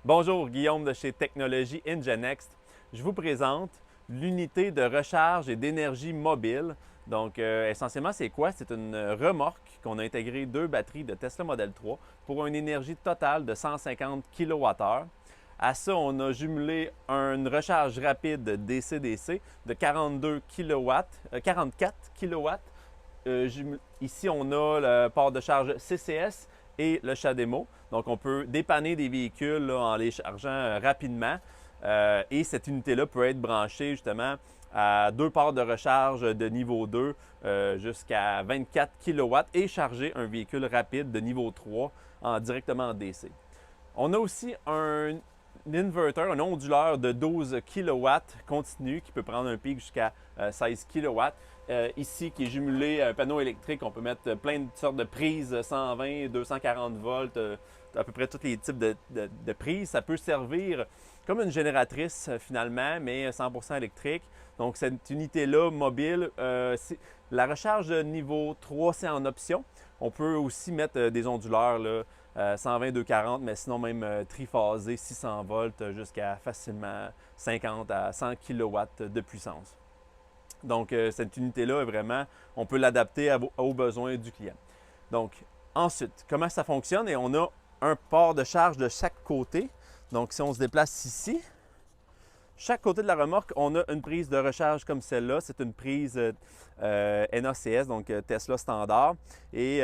Bonjour, Guillaume de chez Technologie Ingenext. Je vous présente l'unité de recharge et d'énergie mobile. Donc, essentiellement, c'est quoi? C'est une remorque qu'on a intégré deux batteries de Tesla Model 3 pour une énergie totale de 150 kWh. À ça, on a jumelé une recharge rapide DC-DC de 42 kW, 44 kW. Ici, on a le port de charge CCS et le CHAdeMO. Donc, on peut dépanner des véhicules là, en les chargeant rapidement. Et cette unité-là peut être branchée justement à deux ports de recharge de niveau 2 jusqu'à 24 kW et charger un véhicule rapide de niveau 3 directement en DC. On a aussi un inverter, un onduleur de 12 kW continu qui peut prendre un pic jusqu'à 16 kW. Ici, qui est jumelé à un panneau électrique, on peut mettre plein de sortes de prises, 120, 240 volts, à peu près tous les types de prises. Ça peut servir comme une génératrice finalement, mais 100% électrique. Donc cette unité-là mobile, la recharge de niveau 3, c'est en option. On peut aussi mettre des onduleurs là, 120, 240, mais sinon même triphasé, 600 volts jusqu'à facilement 50 à 100 kW de puissance. Donc, cette unité-là, vraiment, on peut l'adapter aux besoins du client. Donc, ensuite, comment ça fonctionne? Et on a un port de charge de chaque côté. Donc, si on se déplace ici, chaque côté de la remorque, on a une prise de recharge comme celle-là. C'est une prise NACS, donc Tesla standard, et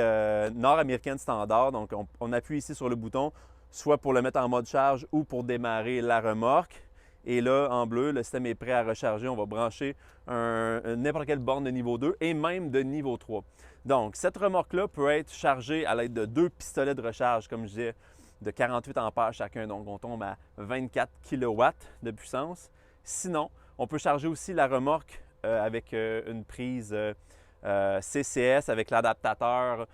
nord-américaine standard. Donc, on appuie ici sur le bouton, soit pour le mettre en mode charge ou pour démarrer la remorque. Et là, en bleu, le système est prêt à recharger. On va brancher n'importe quelle borne de niveau 2 et même de niveau 3. Donc, cette remorque-là peut être chargée à l'aide de deux pistolets de recharge, comme je disais, de 48 ampères chacun. Donc, on tombe à 24 kW de puissance. Sinon, on peut charger aussi la remorque avec une prise CCS, avec l'adaptateur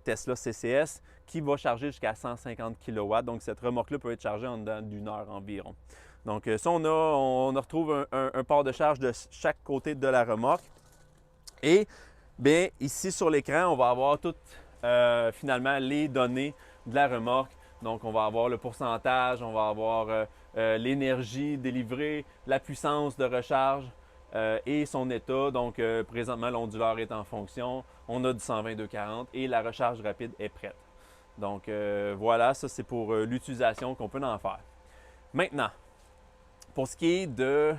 Tesla CCS, qui va charger jusqu'à 150 kW. Donc, cette remorque-là peut être chargée en dedans d'une heure environ. Donc, ça, on retrouve un port de charge de chaque côté de la remorque. Et bien, ici sur l'écran, on va avoir toutes finalement les données de la remorque. Donc, on va avoir le pourcentage, on va avoir l'énergie délivrée, la puissance de recharge et son état. Donc, présentement, l'onduleur est en fonction. On a du 120-240 et la recharge rapide est prête. Donc, voilà, ça c'est pour l'utilisation qu'on peut en faire. Maintenant, pour ce qui est de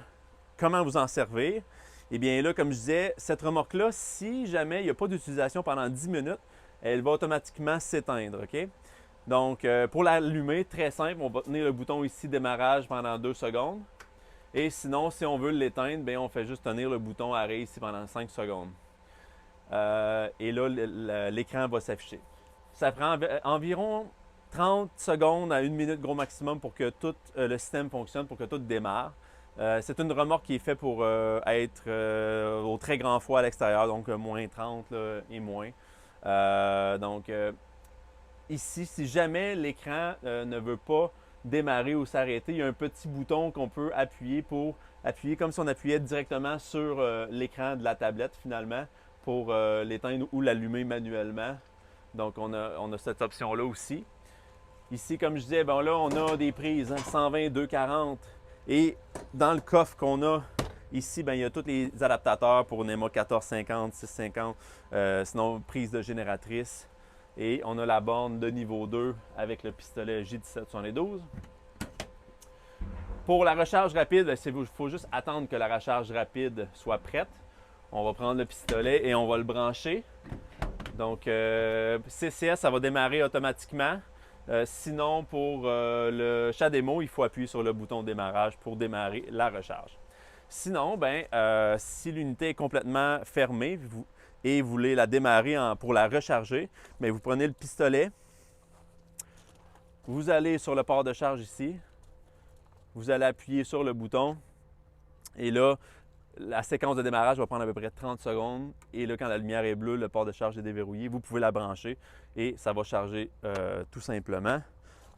comment vous en servir, eh bien là, comme je disais, cette remorque-là, si jamais il n'y a pas d'utilisation pendant 10 minutes, elle va automatiquement s'éteindre. OK? Donc, pour l'allumer, très simple, on va tenir le bouton ici démarrage pendant 2 secondes. Et sinon, si on veut l'éteindre, bien, on fait juste tenir le bouton arrêt ici pendant 5 secondes. Et là, l'écran va s'afficher. Ça prend environ 30 secondes à 1 minute gros maximum pour que tout le système fonctionne, pour que tout démarre. C'est une remorque qui est faite pour être au très grand froid à l'extérieur, donc moins 30 là, et moins. Donc, ici, si jamais l'écran ne veut pas démarrer ou s'arrêter, il y a un petit bouton qu'on peut appuyer pour appuyer comme si on appuyait directement sur l'écran de la tablette finalement pour l'éteindre ou l'allumer manuellement. Donc, on a cette option-là aussi. Ici, comme je disais, bon là, on a des prises, hein, 120, 240. Et dans le coffre qu'on a ici, bien, il y a tous les adaptateurs pour NEMA 1450, 650, sinon prise de génératrice. Et on a la borne de niveau 2 avec le pistolet J1772. Pour la recharge rapide, il faut juste attendre que la recharge rapide soit prête. On va prendre le pistolet et on va le brancher. Donc, CCS, ça va démarrer automatiquement. Sinon, pour le CHAdeMO, il faut appuyer sur le bouton démarrage pour démarrer la recharge. Sinon, ben, si l'unité est complètement fermée et vous voulez la démarrer pour la recharger, bien, vous prenez le pistolet, vous allez sur le port de charge ici, vous allez appuyer sur le bouton et là, la séquence de démarrage va prendre à peu près 30 secondes et là, quand la lumière est bleue, le port de charge est déverrouillé, vous pouvez la brancher et ça va charger tout simplement.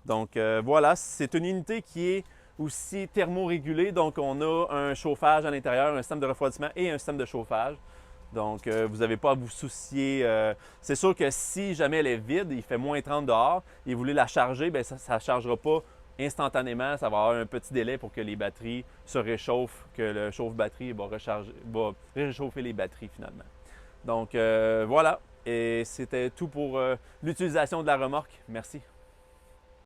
Donc voilà, c'est une unité qui est aussi thermorégulée, donc on a un chauffage à l'intérieur, un système de refroidissement et un système de chauffage. Donc vous n'avez pas à vous soucier. C'est sûr que si jamais elle est vide, il fait moins 30 dehors et vous voulez la charger, bien, ça ne chargera pas instantanément, ça va avoir un petit délai pour que les batteries se réchauffent, que le chauffe-batterie va réchauffer les batteries finalement. Donc voilà, et c'était tout pour l'utilisation de la remorque. Merci.